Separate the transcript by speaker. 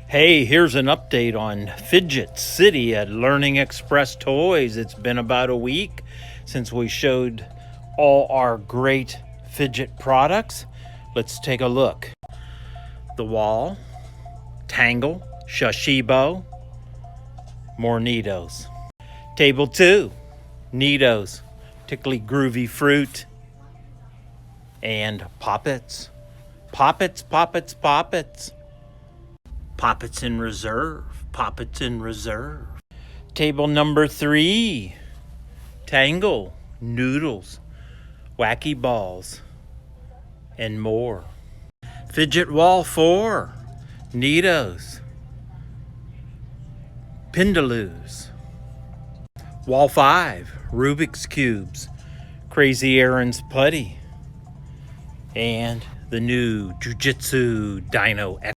Speaker 1: Hey, here's an update on Fidget City at Learning Express Toys. It's been about a week since we showed all our great fidget products. Let's take a look. The Wall, Tangle, Shashibo, more Neatos. Table 2, Neatos, particularly Groovy Fruit, and Poppets. Poppets, Poppets, Poppets. Poppets in reserve. Poppets in reserve. Table number 3. Tangle, Noodles, Wacky Balls, and more. Fidget Wall 4. Neatos, Pindaloos. Wall 5. Rubik's Cubes, Crazy Aaron's Putty, and the new Jiu-Jitsu Dino X.